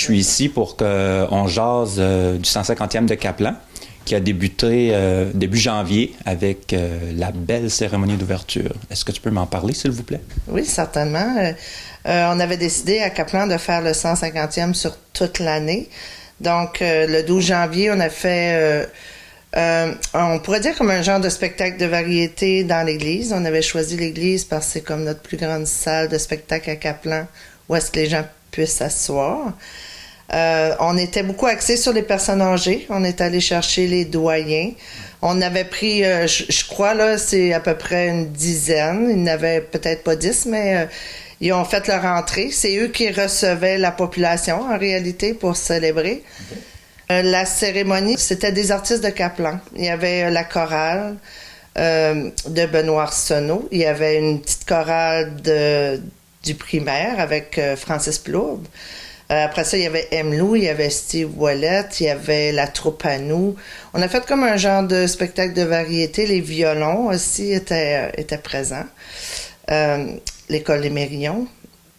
suis ici pour qu'on jase du 150e de Kaplan, qui a débuté début janvier avec la belle cérémonie d'ouverture. Est-ce que tu peux m'en parler, s'il vous plaît? Oui, certainement. On avait décidé à Kaplan de faire le 150e sur toute l'année. Donc, le 12 janvier, on a fait... on pourrait dire comme un genre de spectacle de variété dans l'église. On avait choisi l'église parce que c'est comme notre plus grande salle de spectacle à Kaplan où est-ce que les gens puissent s'asseoir. On était beaucoup axés sur les personnes âgées. On est allé chercher les doyens. On avait pris, je crois, là, c'est à peu près une dizaine. Ils n'avaient peut-être pas 10, mais ils ont fait leur entrée. C'est eux qui recevaient la population, en réalité, pour célébrer. Okay. La cérémonie, c'était des artistes de Kaplan. Il y avait la chorale de Benoît Arsenault. Il y avait une petite chorale du primaire avec Francis Plourde. Après ça, il y avait M. il y avait Steve Ouellet, il y avait la troupe à nous. On a fait comme un genre de spectacle de variété. Les violons aussi étaient présents. L'école des Mérillons,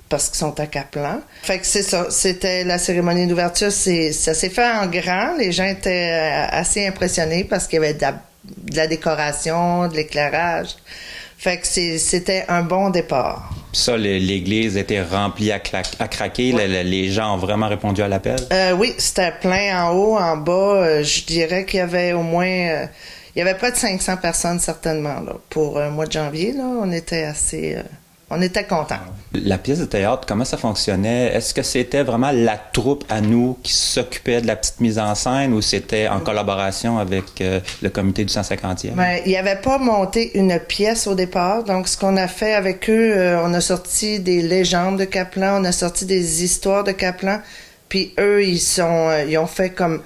parce qu'ils sont à Kaplan. Fait que c'est ça, c'était la cérémonie d'ouverture. Ça s'est fait en grand. Les gens étaient assez impressionnés parce qu'il y avait de la décoration, de l'éclairage. Fait que c'était un bon départ. Ça, l'église était remplie à craquer. Ouais. Les gens ont vraiment répondu à l'appel? Oui, c'était plein en haut, en bas. Je dirais qu'il y avait au moins... il y avait près de 500 personnes, certainement, là. Pour le mois de janvier, là, on était assez... on était contents. La pièce de théâtre, comment ça fonctionnait? Est-ce que c'était vraiment la troupe à nous qui s'occupait de la petite mise en scène ou c'était en collaboration avec le comité du 150e? Ben, ils n'avaient pas monté une pièce au départ. Donc, ce qu'on a fait avec eux, on a sorti des légendes de Kaplan, on a sorti des histoires de Kaplan. Puis eux, ils ont fait comme...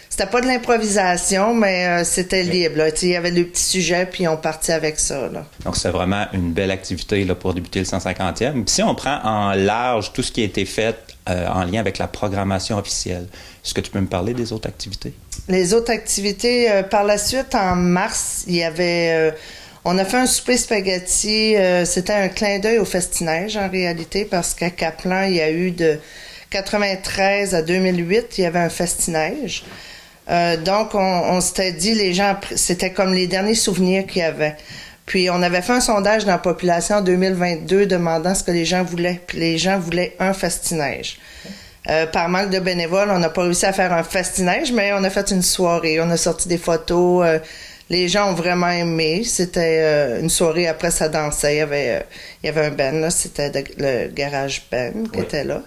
C'était pas de l'improvisation, mais c'était libre. Là. Il y avait le petit sujet, puis on partit avec ça. Là. Donc, c'est vraiment une belle activité là, pour débuter le 150e. Puis si on prend en large tout ce qui a été fait en lien avec la programmation officielle, est-ce que tu peux me parler des autres activités? Les autres activités, par la suite, en mars, il y avait... on a fait un souper spaghetti. C'était un clin d'œil au Festi-Neige, en réalité, parce qu'à Kaplan, il y a eu de 93 à 2008, il y avait un Festi-Neige. Donc, on s'était dit, les gens, c'était comme les derniers souvenirs qu'il y avait. Puis, on avait fait un sondage dans la population en 2022 demandant ce que les gens voulaient. Puis, les gens voulaient un Festi-Neige. Par manque de bénévoles, on n'a pas réussi à faire un Festi-Neige, mais on a fait une soirée. On a sorti des photos. Les gens ont vraiment aimé. C'était une soirée, après ça dansait. Il y avait un band, là. C'était le Garage Band qui était là.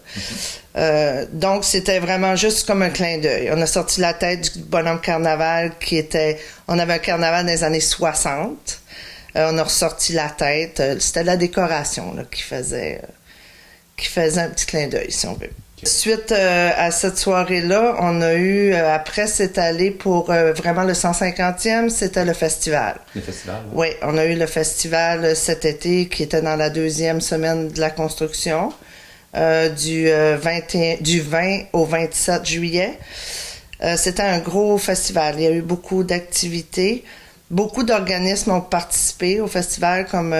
Donc, c'était vraiment juste comme un clin d'œil. On a sorti la tête du bonhomme carnaval qui était... On avait un carnaval des années 60. On a ressorti la tête. C'était la décoration là, qui faisait un petit clin d'œil, si on veut. Suite à cette soirée-là, on a eu, après c'est allé pour vraiment le 150e, c'était le festival. Le festival? Oui, on a eu le festival cet été qui était dans la deuxième semaine de la construction, du 20 au 27 juillet. C'était un gros festival. Il y a eu beaucoup d'activités. Beaucoup d'organismes ont participé au festival comme...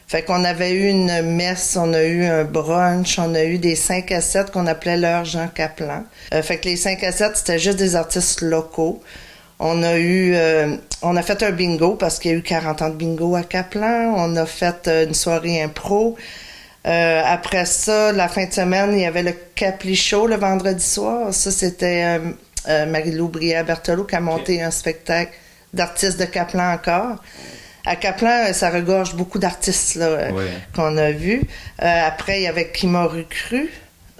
fait qu'on avait eu une messe, on a eu un brunch, on a eu des 5 à 7 qu'on appelait l'heure Jean Kaplan. Fait que les 5 à 7, c'était juste des artistes locaux. On a fait un bingo parce qu'il y a eu 40 ans de bingo à Kaplan. On a fait une soirée impro. Après ça, la fin de semaine, il y avait le Capli Show le vendredi soir. Ça, c'était Marie-Lou Brière-Berthelot qui a monté un spectacle d'artistes de Kaplan encore. À Kaplan, ça regorge beaucoup d'artistes là, qu'on a vus. Après, il y avait Qui m'a recru.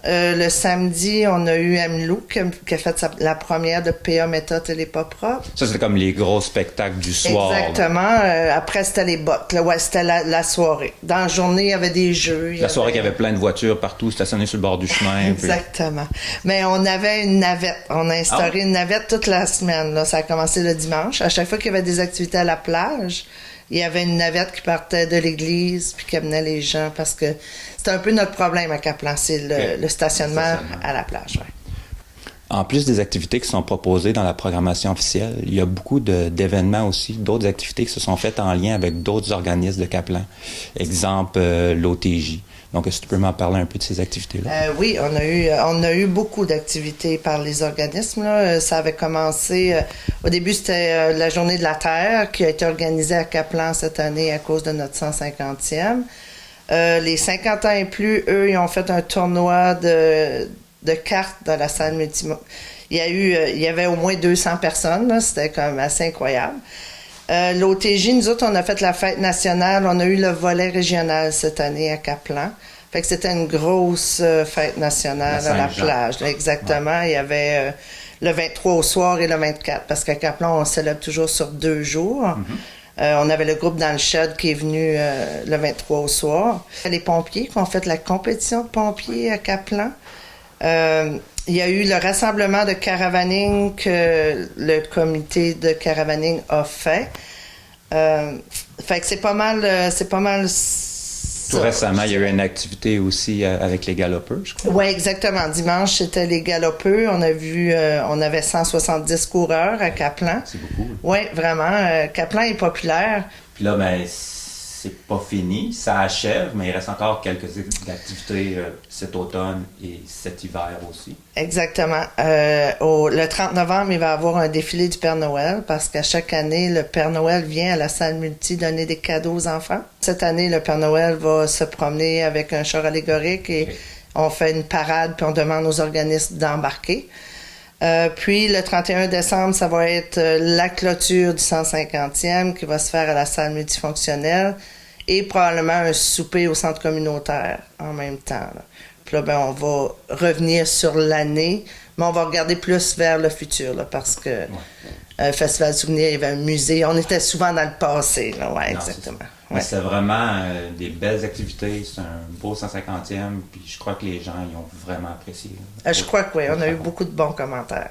Le samedi, on a eu Amlou qui a fait la première de P.A. Méthode et les Pop Rock. Ça, c'était comme les gros spectacles du soir. Exactement. Après, c'était les bottes. Là, c'était la soirée. Dans la journée, il y avait des jeux. La soirée, il y avait plein de voitures partout, stationnées sur le bord du chemin. Exactement. Mais on avait une navette. On a instauré une navette toute la semaine. Là. Ça a commencé le dimanche. À chaque fois qu'il y avait des activités à la plage, il y avait une navette qui partait de l'église puis qui amenait les gens parce que c'était un peu notre problème à Kaplan, c'est le stationnement à la plage. Ouais. En plus des activités qui sont proposées dans la programmation officielle, il y a beaucoup d'événements aussi, d'autres activités qui se sont faites en lien avec d'autres organismes de Kaplan. Exemple, l'OTJ. Donc, est-ce que tu peux m'en parler un peu de ces activités-là? Oui, on a eu beaucoup d'activités par les organismes, là. Ça avait commencé, au début, c'était la Journée de la Terre qui a été organisée à Kaplan cette année à cause de notre 150e. Les 50 ans et plus, eux, ils ont fait un tournoi de cartes dans la salle multi. Il y avait au moins 200 personnes, là. C'était quand même assez incroyable. L'OTJ, nous autres, on a fait la fête nationale. On a eu le volet régional cette année à Kaplan. Fait que c'était une grosse fête nationale à la plage. Là, exactement. Ouais. Il y avait le 23 au soir et le 24, parce qu'à Kaplan, on célèbre toujours sur 2 jours. Mm-hmm. On avait le groupe dans le shed qui est venu le 23 au soir. Les pompiers qui ont fait la compétition de pompiers à Kaplan. Il y a eu le rassemblement de caravaning que le comité de caravaning a fait. Fait que c'est pas mal. Tout récemment, il y a eu une activité aussi avec les galopeurs, je crois. Oui, exactement. Dimanche, c'était les galopeurs. On avait 170 coureurs à Kaplan. C'est beaucoup. Oui, vraiment. Kaplan est populaire. Puis là, ben, c'est pas fini, ça achève, mais il reste encore quelques activités cet automne et cet hiver aussi. Exactement. Le 30 novembre, il va y avoir un défilé du Père Noël parce qu'à chaque année, le Père Noël vient à la salle multi donner des cadeaux aux enfants. Cette année, le Père Noël va se promener avec un char allégorique et on fait une parade puis on demande aux organismes d'embarquer. Puis le 31 décembre, ça va être la clôture du 150e qui va se faire à la salle multifonctionnelle et probablement un souper au centre communautaire en même temps, là. Puis là, ben, on va revenir sur l'année, mais on va regarder plus vers le futur, là, parce que Festival Souvenir, il y avait un musée. On était souvent dans le passé, là, ouais, exactement. Ouais. C'est vraiment des belles activités. C'est un beau 150e, puis je crois que les gens ils ont vraiment apprécié. Je crois que oui, on a eu beaucoup de bons commentaires.